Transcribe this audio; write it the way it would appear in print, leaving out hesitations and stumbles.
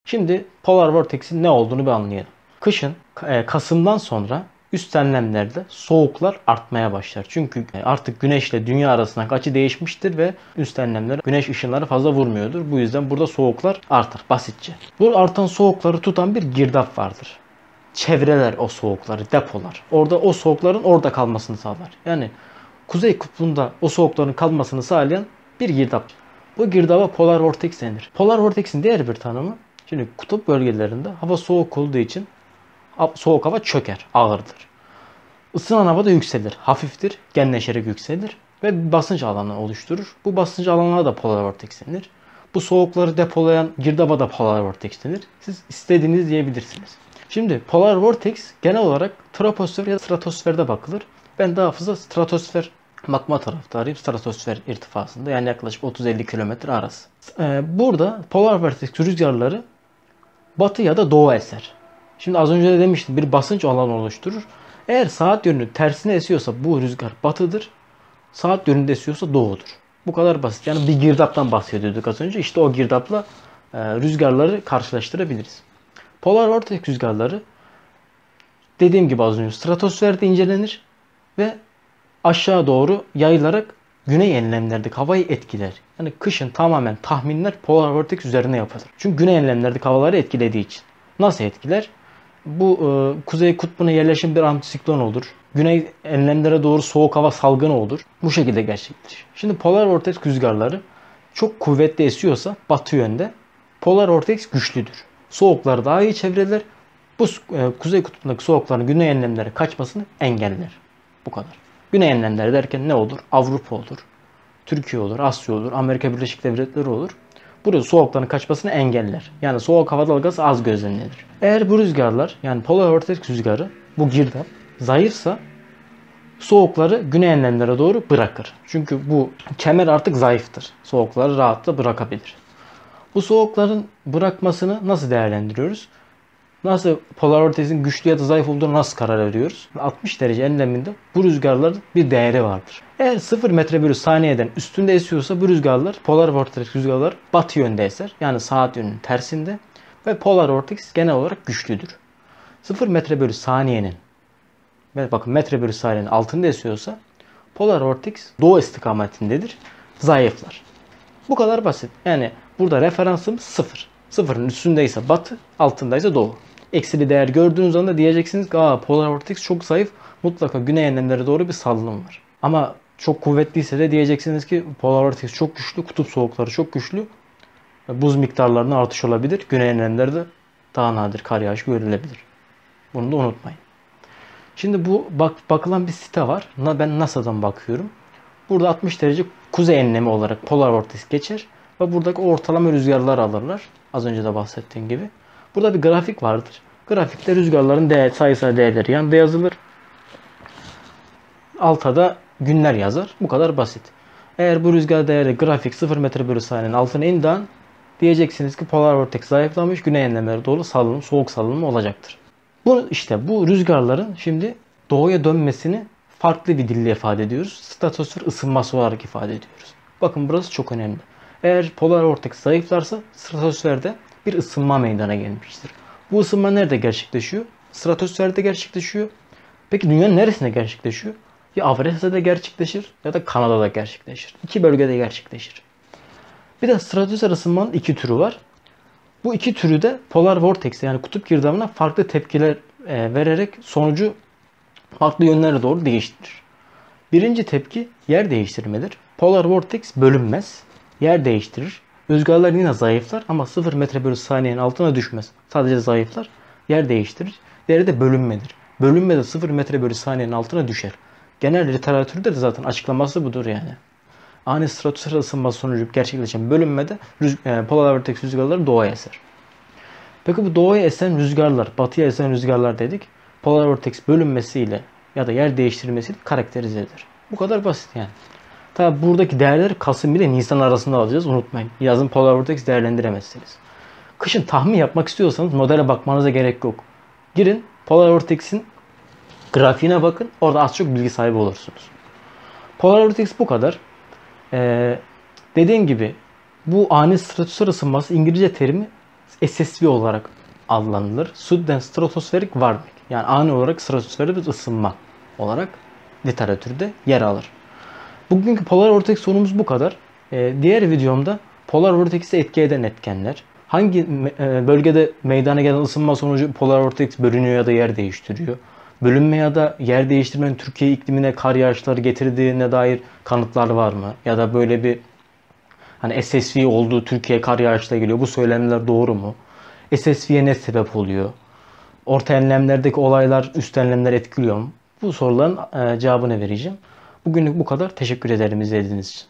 Şimdi polar vortex'in ne olduğunu bir anlayalım. Kışın Kasım'dan sonra üst enlemlerde soğuklar artmaya başlar. Çünkü artık güneşle dünya arasındaki açı değişmiştir ve üst enlemlere güneş ışınları fazla vurmuyordur. Bu yüzden burada soğuklar artar basitçe. Bu artan soğukları tutan bir girdap vardır. Çevreler o soğukları, depolar. Orada o soğukların orada kalmasını sağlar. Yani Kuzey Kutbu'nda o soğukların kalmasını sağlayan bir girdap. Bu girdaba polar vortex denir. Polar vortex'in diğer bir tanımı, şimdi kutup bölgelerinde hava soğuk olduğu için soğuk hava çöker, ağırdır. Isınan hava da yükselir, hafiftir, genleşerek yükselir ve bir basınç alanı oluşturur. Bu basınç alanına da polar vortex denir. Bu soğukları depolayan girdaba da polar vortex denir. Siz istediğiniz diyebilirsiniz. Şimdi polar vortex genel olarak troposfer ya da stratosferde bakılır. Ben daha fazla stratosfer bakma taraftarıyım. Stratosfer irtifasında, yani yaklaşık 30-50 kilometre arası. Burada polar vortex rüzgarları batı ya da doğu eser. Şimdi az önce de demiştim, bir basınç alanı oluşturur. Eğer saat yönü tersine esiyorsa bu rüzgar batıdır. Saat yönünde esiyorsa doğudur. Bu kadar basit. Yani bir girdaptan bahsediyorduk az önce. İşte o girdapla rüzgarları karşılaştırabiliriz. Polar vortex rüzgarları, dediğim gibi az önce, stratosferde incelenir ve aşağı doğru yayılarak güney enlemlerdeki havayı etkiler. Yani kışın tamamen tahminler polar vortex üzerine yapılır. Çünkü güney enlemlerdeki havaları etkilediği için. Nasıl etkiler? Bu kuzey kutbuna yerleşen bir antisiklon olur. Güney enlemlere doğru soğuk hava salgını olur. Bu şekilde gerçekleşir. Şimdi polar vortex rüzgarları çok kuvvetli esiyorsa batı yönde polar vortex güçlüdür. Soğuklar daha iyi çevreler. Bu kuzey kutbundaki soğukların güney enlemlere kaçmasını engeller. Bu kadar. Güney enlemleri derken ne olur? Avrupa olur, Türkiye olur, Asya olur, Amerika Birleşik Devletleri olur. Burası soğukların kaçmasını engeller. Yani soğuk hava dalgası az gözlemlenir. Eğer bu rüzgarlar, yani polar vortex rüzgarı, bu girdap zayıfsa soğukları güney enlemlere doğru bırakır. Çünkü bu kemer artık zayıftır. Soğukları rahatla bırakabilir. Bu soğukların bırakmasını nasıl değerlendiriyoruz? Nasıl polar vortex'in güçlü ya da zayıf olduğunu nasıl karar veriyoruz? 60 derece enleminde bu rüzgarların bir değeri vardır. Eğer 0 metre bölü saniyeden üstünde esiyorsa bu rüzgarlar, polar vortex rüzgarlar batı yönde eser. Yani saat yönünün tersinde ve polar vortex genel olarak güçlüdür. 0 metre bölü saniyenin ve bakın metre bölü saniyenin altında esiyorsa polar vortex doğu istikametindedir. Zayıflar. Bu kadar basit. Yani burada referansım 0. Sıfırın üstündeyse batı, altındaysa doğu. Eksili değer gördüğünüz anda diyeceksiniz ki polar vortex çok zayıf, mutlaka güney enlemlere doğru bir salınım var. Ama çok kuvvetliyse de diyeceksiniz ki polar vortex çok güçlü, kutup soğukları çok güçlü. Buz miktarlarında artış olabilir. Güney enlemlerde daha nadir kar yağışı görülebilir. Bunu da unutmayın. Şimdi bu bakılan bir site var. Ben NASA'dan bakıyorum. Burada 60 derece kuzey enlemi olarak polar vortex geçer ve buradaki ortalama rüzgarlar alırlar. Az önce de bahsettiğim gibi. Burada bir grafik vardır. Grafikte rüzgarların sayısal değerleri yanında yazılır. Altta da günler yazar. Bu kadar basit. Eğer bu rüzgar değeri grafik 0 metre bölü saniyenin altına indiği an diyeceksiniz ki polar vortex zayıflamış, güney enlemlere doğru salınım, soğuk salınımı olacaktır. Bu rüzgarların şimdi doğuya dönmesini farklı bir dille ifade ediyoruz. Stratosfer ısınması olarak ifade ediyoruz. Bakın burası çok önemli. Eğer polar vortex zayıflarsa stratosferde bir ısınma meydana gelmiştir. Bu ısınma nerede gerçekleşiyor? Stratosferde gerçekleşiyor. Peki dünyanın neresinde gerçekleşiyor? Ya Avrasya'da gerçekleşir ya da Kanada'da gerçekleşir. İki bölgede gerçekleşir. Bir de stratosfer ısınmanın iki türü var. Bu iki türü de polar vortex, yani kutup girdabına farklı tepkiler vererek sonucu farklı yönlere doğru değiştirir. Birinci tepki yer değiştirmedir. Polar vortex bölünmez. Yer değiştirir. Rüzgarlar yine zayıflar ama 0 metre bölü saniyenin altına düşmez. Sadece zayıflar. Yer değiştirir. Diğeri de bölünmedir. Bölünme de 0 metre bölü saniyenin altına düşer. Genel literatürde de zaten açıklaması budur yani. Ani stratosfer ısınması sonucu gerçekleşen bölünmede polar vortex rüzgarları doğuya eser. Peki bu doğuya esen rüzgarlar, batıya esen rüzgarlar dedik. Polar vortex bölünmesiyle ya da yer değiştirmesiyle karakterize edilir. Bu kadar basit yani. Tabi buradaki değerleri Kasım ile Nisan arasında alacağız, unutmayın. Yazın polar vortex değerlendiremezsiniz. Kışın tahmin yapmak istiyorsanız modele bakmanıza gerek yok. Girin polar vortex'in grafiğine bakın, orada az çok bilgi sahibi olursunuz. Polar vortex bu kadar. Dediğim gibi bu ani stratosfer ısınması İngilizce terimi SSV olarak adlandırılır. Sudden stratosferik warming. Yani ani olarak stratosferde bir ısınma olarak literatürde yer alır. Bugünkü polar vortex sorumuz bu kadar. Diğer videomda polar vortex'i etki eden etkenler, hangi bölgede meydana gelen ısınma sonucu polar vortex bölünüyor ya da yer değiştiriyor, bölünme ya da yer değiştirmenin Türkiye iklimine kar yağışları getirdiğine dair kanıtlar var mı? Ya da böyle bir hani SSV olduğu, Türkiye kar yağışla geliyor. Bu söylemler doğru mu? SSV'ye ne sebep oluyor? Orta enlemlerdeki olaylar üst enlemleri etkiliyor mu? Bu soruların cevabını vereceğim. Bugünlük bu kadar. Teşekkür ederim izlediğiniz için.